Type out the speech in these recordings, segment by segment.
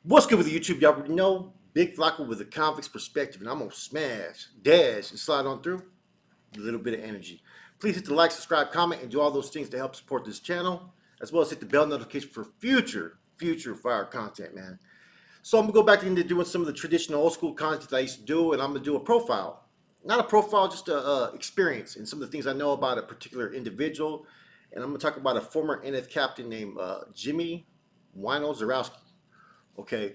What's good with the YouTube? Y'all already know Big Flocka with a convict's perspective, and I'm gonna smash, dash, and slide on through with a little bit of energy. Please hit the like, subscribe, comment, and do all those things to help support this channel, as well as hit the bell notification for future fire content, man. So I'm gonna go back into doing some of the traditional old school content that I used to do, and I'm gonna do a profile, not a profile, just a experience and some of the things I know about a particular individual. And I'm gonna talk about a former NF captain named Jimmy Wino Sierowski. Okay,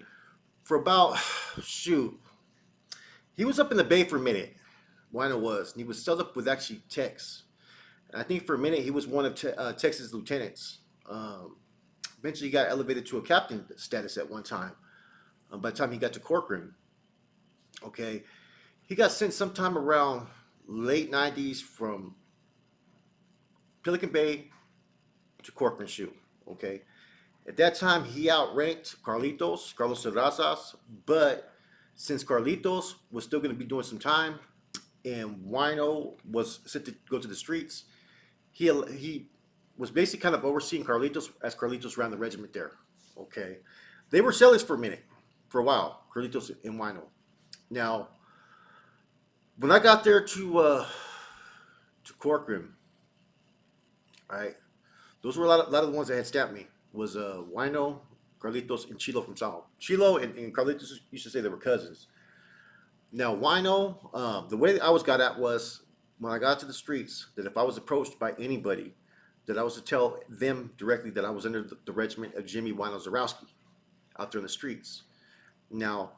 for about shoot, he was up in the Bay for a minute. Wino was, and he was still up with actually Tex. And I think for a minute he was one of Texas lieutenants. Eventually, he got elevated to a captain status at one time. By the time he got to Corcoran, okay, he got sent sometime around late '90s from Pelican Bay to Corcoran shoot. Okay, at that time he outranked Carlos Terrazas, but since Carlitos was still going to be doing some time, and Wino was set to go to the streets, he was basically kind of overseeing Carlitos as Carlitos ran the regiment there. Okay, they were sellers for a minute, for a while, Carlitos and Wino. Now, when I got there to Corcoran, right, those were a lot of the ones that had stamped me. Was Wino, Carlitos, and Chilo from Sao. Chilo and Carlitos used to say they were cousins. Now, Wino, the way I was got at was when I got to the streets that if I was approached by anybody, that I was to tell them directly that I was under the regiment of Jimmy Wino Sierowski out there in the streets. Now,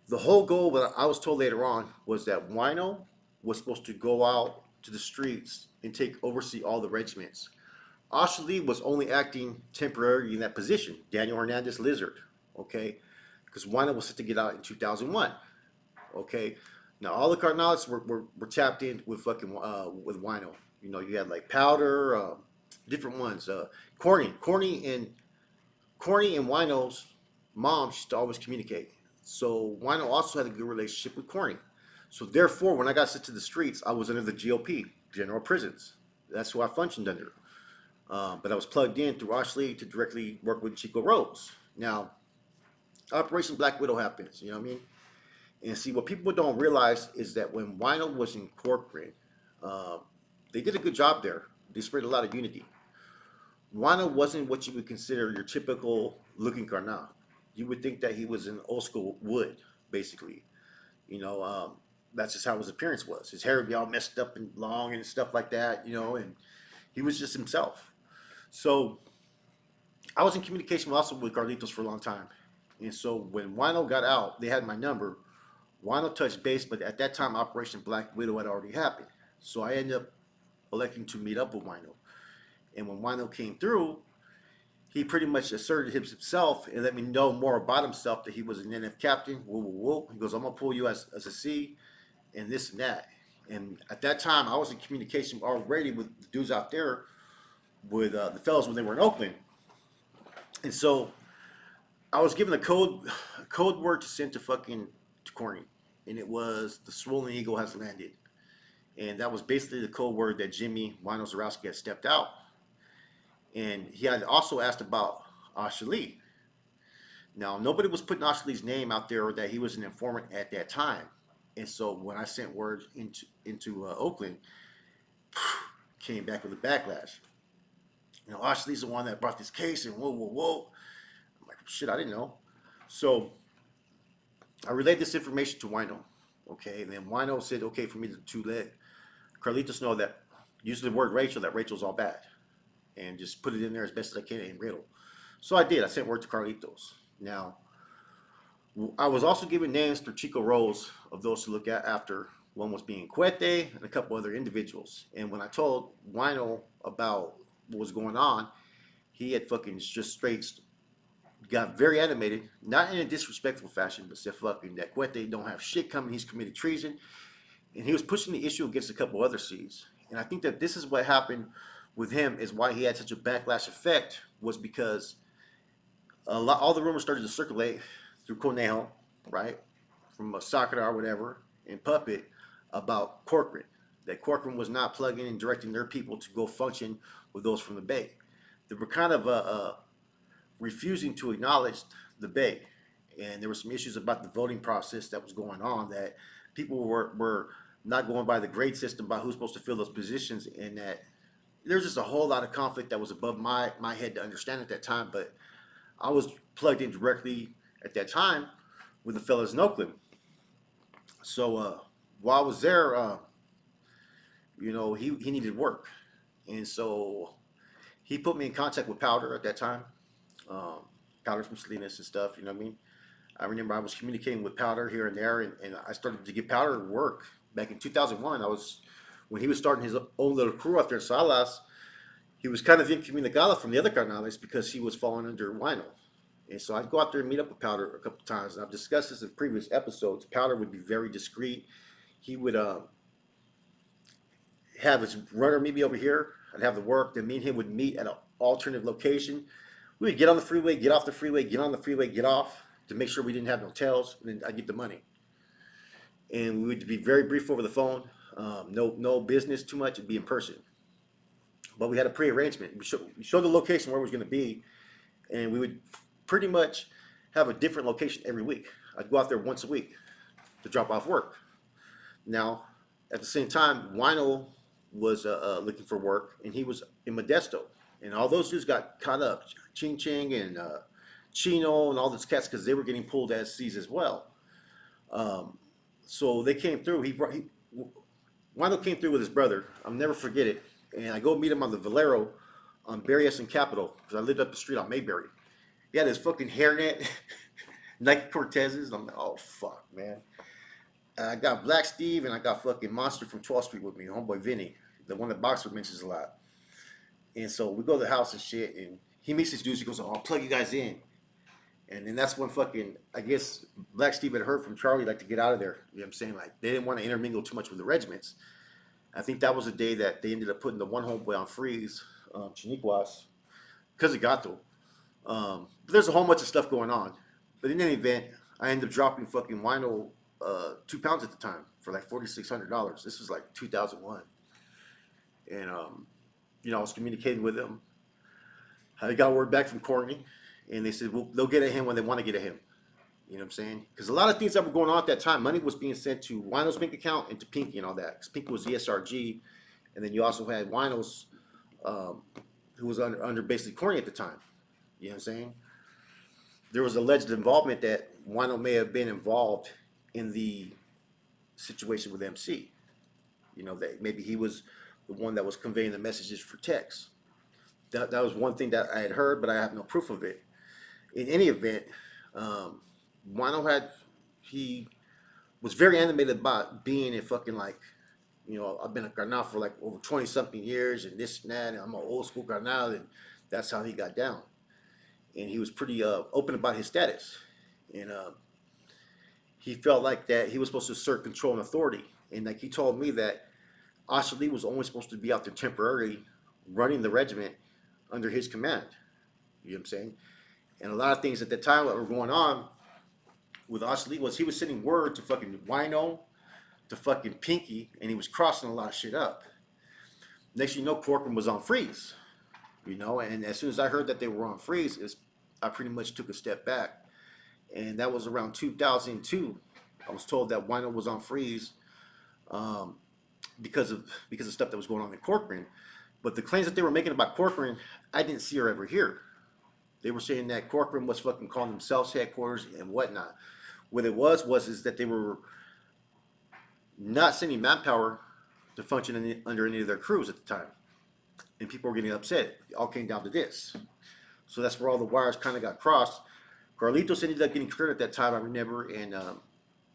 the whole goal, what I was told later on, was that Wino was supposed to go out to the streets and oversee all the regiments. Ashley was only acting temporarily in that position. Daniel Hernandez Lizard, okay, because Wino was set to get out in 2001. Okay, now all the Cardinals were tapped in with fucking with Wino. You know, you had like Powder, different ones. Corny and Wino's mom used to always communicate. So Wino also had a good relationship with Corny. So therefore, when I got sent to the streets, I was under the GOP, General Prisons. That's who I functioned under. But I was plugged in through Ashley to directly work with Chico Rose. Now, Operation Black Widow happens. You know what I mean? And see, what people don't realize is that when Wino was in Corcoran, uh, they did a good job there. They spread a lot of unity. Wino wasn't what you would consider your typical looking Karna. You would think that he was an old school wood, basically. You know, that's just how his appearance was. His hair would be all messed up and long and stuff like that, you know, and he was just himself. So I was in communication also with Carlitos for a long time. And so when Wino got out, they had my number. Wino touched base, but at that time, Operation Black Widow had already happened. So I ended up electing to meet up with Wino. And when Wino came through, he pretty much asserted himself and let me know more about himself, that he was an NF captain. Whoa, whoa, whoa. He goes, I'm going to pull you as a C and this and that. And at that time, I was in communication already with the dudes out there, with the fellows when they were in Oakland. And so I was given a code word to send to fucking to Corny. And it was the Swollen Eagle has landed. And that was basically the code word that Jimmy Wino Sierowski had stepped out. And he had also asked about Ashley. Now, nobody was putting Ashley's name out there or that he was an informant at that time. And so when I sent word into Oakland, came back with a backlash. You know, Ashley's the one that brought this case, and whoa, whoa, whoa. I'm like, shit, I didn't know. So I relayed this information to Wino. Okay, and then Wino said, okay, for me to let Carlitos know that, use the word Rachel, that Rachel's all bad, and just put it in there as best as I can in riddle. So I did. I sent word to Carlitos. Now, I was also given names through Chico Rose of those to look at after. One was being Cuete and a couple other individuals. And when I told Wino about what was going on, he had fucking just straight got very animated, not in a disrespectful fashion, but said fucking that Cuete don't have shit coming. He's committed treason. And he was pushing the issue against a couple other C's. And I think that this is what happened with him, is why he had such a backlash effect, was because all the rumors started to circulate through Conejo, right, from Sakura or whatever, and Puppet, about Corcoran, that Corcoran was not plugging and directing their people to go function with those from the Bay. They were kind of refusing to acknowledge the Bay. and there were some issues about the voting process that was going on, that people were not going by the grade system by who's supposed to fill those positions, and that there's just a whole lot of conflict that was above my head to understand at that time. But I was plugged in directly at that time with the fellas in Oakland. So while I was there, he needed work, and so he put me in contact with Powder at that time. Um, Powder from Salinas and stuff. You know what I mean? I remember I was communicating with Powder here and there, and I started to get Powder work back in 2001. I was when he was starting his own little crew out there in Salas. He was kind of incommunicado from the other carnales because he was falling under Wino. And so I'd go out there and meet up with Powder a couple of times. And I've discussed this in previous episodes. Powder would be very discreet. He would have his runner meet me over here. I'd have the work. Then me and him would meet at an alternative location. We would get on the freeway, get off the freeway, get on the freeway, get off to make sure we didn't have no tails. And then I'd get the money. And we would be very brief over the phone. No business too much. It'd be in person. But we had a pre-arrangement. We showed the location where it was going to be, and we would pretty much have a different location every week. I'd go out there once a week to drop off work. Now, at the same time, Wino was looking for work, and he was in Modesto. And all those dudes got caught up, Ching Ching and Chino and all those cats, because they were getting pulled as C's as well. So they came through. Wino came through with his brother. I'll never forget it. And I go meet him on the Valero on Berryessa and Capitol, because I lived up the street on Mayberry. He had his fucking hairnet, Nike Cortezes. And I'm like, oh, fuck, man. I got Black Steve and I got fucking Monster from 12th Street with me, homeboy Vinny, the one that Boxer mentions a lot. And so we go to the house and shit, and he meets these dudes. He goes, oh, I'll plug you guys in. And then that's when fucking, I guess, Black Steve had heard from Charlie, like, to get out of there. You know what I'm saying? Like, they didn't want to intermingle too much with the regiments. I think that was the day that they ended up putting the one homeboy on freeze, Chiniquas, because of Gato. But there's a whole bunch of stuff going on. But in any event, I ended up dropping fucking Wino 2 pounds at the time for like $4,600. This was like 2001. And, I was communicating with them. I got word back from Courtney, and they said, well, they'll get at him when they want to get at him. You know what I'm saying? Because a lot of things that were going on at that time, money was being sent to Wino's bank account and to Pinky and all that. Because Pinky was the SRG, and then you also had Wino's, who was under basically Corny at the time. You know what I'm saying? There was alleged involvement that Wino may have been involved in the situation with MC. That maybe he was the one that was conveying the messages for text. That was one thing that I had heard, but I have no proof of it. In any event, Wino he was very animated about being a fucking, like, I've been a carnal for like over 20 something years and this and that, and I'm an old school carnal, and that's how he got down. And he was pretty open about his status. And he felt like that he was supposed to assert control and authority. And like he told me that Ashley was only supposed to be out there temporarily running the regiment under his command. You know what I'm saying? And a lot of things at the time that were going on with Ashley was he was sending word to fucking Wino, to fucking Pinky, and he was crossing a lot of shit up. Next thing you know, Corcoran was on freeze. And as soon as I heard that they were on freeze, I pretty much took a step back. And that was around 2002. I was told that Wino was on freeze because of stuff that was going on in Corcoran. But the claims that they were making about Corcoran, I didn't see or ever hear. They were saying that Corcoran was fucking calling themselves headquarters and whatnot. What it was that they were not sending manpower to function under any of their crews at the time. And people were getting upset. It all came down to this. So that's where all the wires kind of got crossed. Carlitos ended up getting cleared at that time, I remember, and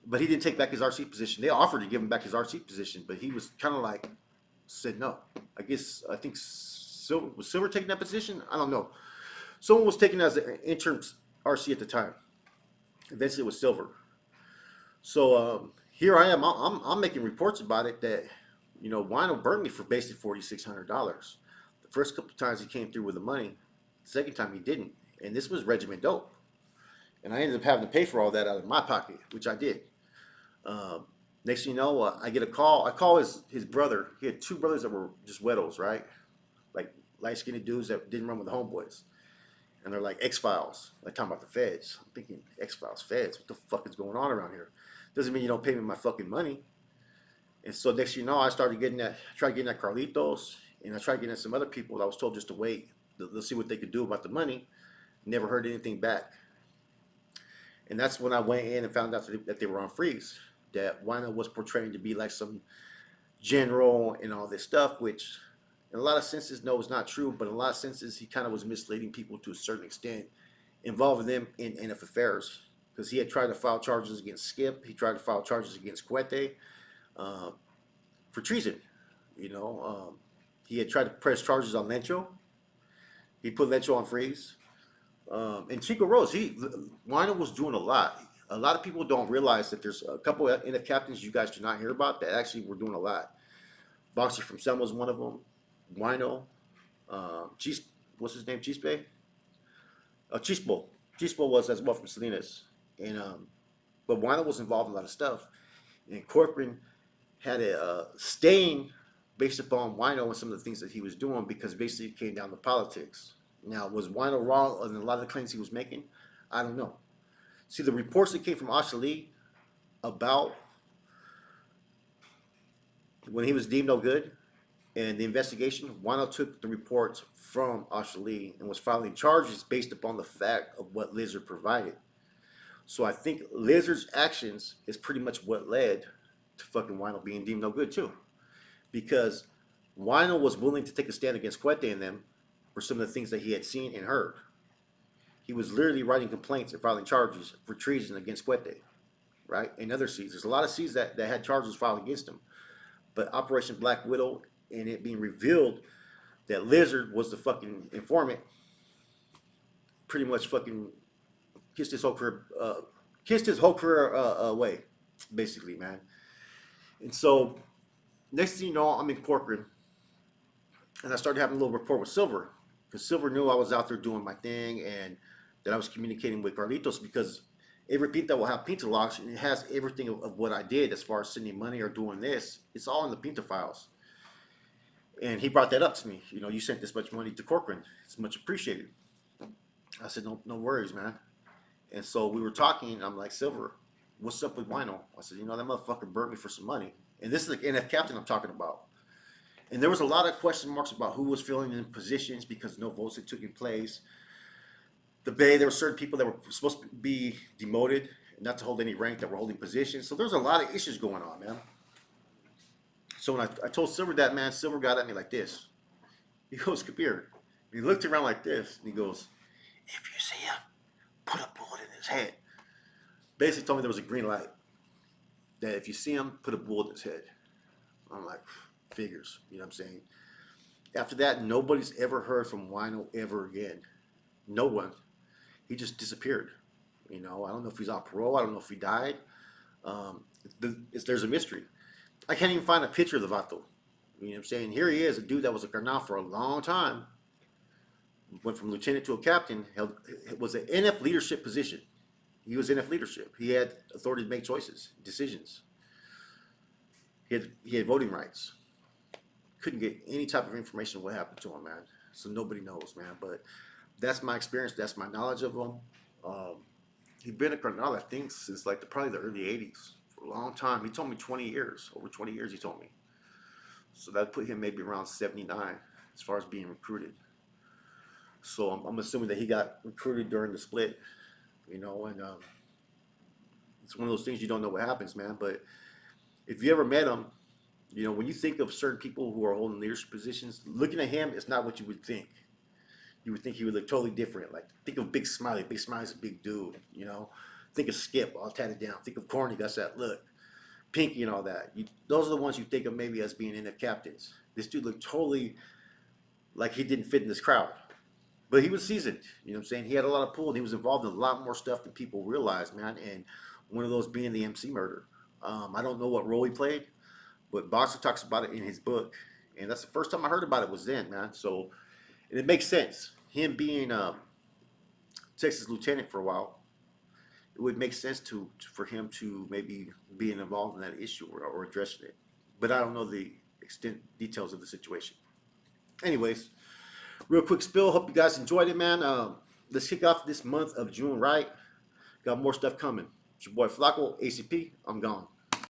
but he didn't take back his RC position. They offered to give him back his RC position, but he was kind of like, said no. I think Silver taking that position? I don't know. Someone was taking as an interim RC at the time. Eventually it was Silver. So here I am. I'm making reports about it that, Wino burned me for basically $4,600. The first couple of times he came through with the money. The second time he didn't. And this was regiment dope. And I ended up having to pay for all that out of my pocket, which I did. Next thing you know, I get a call. I call his brother. He had 2 brothers that were just widows, right? Like light-skinned dudes that didn't run with the homeboys. And they're like X-Files, like talking about the feds. I'm thinking X-Files, feds. What the fuck is going on around here? Doesn't mean you don't pay me my fucking money. And so next thing you know, I started getting that, tried getting at Carlitos, and I tried getting at some other people that I was told just to wait. They'll see what they could do about the money. Never heard anything back. And that's when I went in and found out that they were on freeze. That Wino was portraying to be like some general and all this stuff, which in a lot of senses, no, it's not true. But in a lot of senses, he kind of was misleading people to a certain extent, involving them in NF affairs. Because he had tried to file charges against Skip. He tried to file charges against Cuete uh, for treason. You know, he had tried to press charges on Lencho. He put Lencho on freeze. And Chico Rose, Wino was doing a lot. A lot of people don't realize that there's a couple of NF captains you guys do not hear about that actually were doing a lot. Boxer from Selma was one of them. Wino, Cheese, what's his name? Chispe? Chispo. Chispo was as well from Salinas. And but Wino was involved in a lot of stuff. And Corcoran had a stain based upon Wino and some of the things that he was doing because basically it came down to politics. Now, was Wino wrong on a lot of the claims he was making? I don't know. See, the reports that came from Ashley about when he was deemed no good and the investigation, Wino took the reports from Ashley and was filing charges based upon the fact of what Lizard provided. So I think Lizard's actions is pretty much what led to fucking Wino being deemed no good too. Because Wino was willing to take a stand against Cuete and them for some of the things that he had seen and heard. He was literally writing complaints and filing charges for treason against Cuete, right? And other C's. There's a lot of C's that had charges filed against him. But Operation Black Widow and it being revealed that Lizard was the fucking informant pretty much fucking kissed his whole career away, basically, man. And so next thing you know, I'm in Corcoran and I started having a little rapport with Silver because Silver knew I was out there doing my thing and that I was communicating with Carlitos because every Pinta will have Pinta logs and it has everything of what I did as far as sending money or doing this. It's all in the Pinta files. And he brought that up to me. You know, you sent this much money to Corcoran. It's much appreciated. I said, no worries, man. And so we were talking. And I'm like, Silver, what's up with Wino? I said, you know, that motherfucker burnt me for some money. And this is the NF captain I'm talking about. And there was a lot of question marks about who was filling in positions because no votes had taken place. The Bay, there were certain people that were supposed to be demoted, not to hold any rank, that were holding positions. So there's a lot of issues going on, man. So when I told Silver that, man, Silver got at me like this. He goes, Kabir. He looked around like this, and he goes, if you see him, put a bullet in his head. Basically told me there was a green light. That if you see him, put a bullet in his head. I'm like, figures, you know what I'm saying? After that, nobody's ever heard from Wino ever again. No one. He just disappeared. You know, I don't know if he's on parole. I don't know if he died. There's a mystery. I can't even find a picture of the Vato. You know what I'm saying? Here he is, a dude that was a colonel for a long time. Went from lieutenant to a captain. Was an NF leadership position. He was NF leadership. He had authority to make choices, decisions. He had voting rights. Couldn't get any type of information on what happened to him, man. So nobody knows, man. But that's my experience. That's my knowledge of him. He'd been a colonel, I think, since like probably the early 80s. For a long time. He told me 20 years. Over 20 years, he told me. So that put him maybe around 79 as far as being recruited. So I'm assuming that he got recruited during the split, you know, and it's one of those things you don't know what happens, man. But if you ever met him, you know, when you think of certain people who are holding leadership positions, looking at him, it's not what you would think. You would think he would look totally different. Like, think of Big Smiley. Big Smiley's a big dude, you know. Think of Skip, all tatted down. Think of Corny, got that look. Pinky and all that. Those are the ones you think of maybe as being NF captains. This dude looked totally like he didn't fit in this crowd. But he was seasoned, you know what I'm saying? He had a lot of pull, and he was involved in a lot more stuff than people realize, man. And one of those being the MC murder. I don't know what role he played, but Boxer talks about it in his book. And that's the first time I heard about it was then, man. So, and it makes sense. Him being Texas lieutenant for a while, it would make sense for him to maybe being involved in that issue or addressing it. But I don't know the extent details of the situation. Anyways, real quick spill. Hope you guys enjoyed it, man. let's kick off this month of June right. Got more stuff coming. It's your boy Flacco, ACP. I'm gone.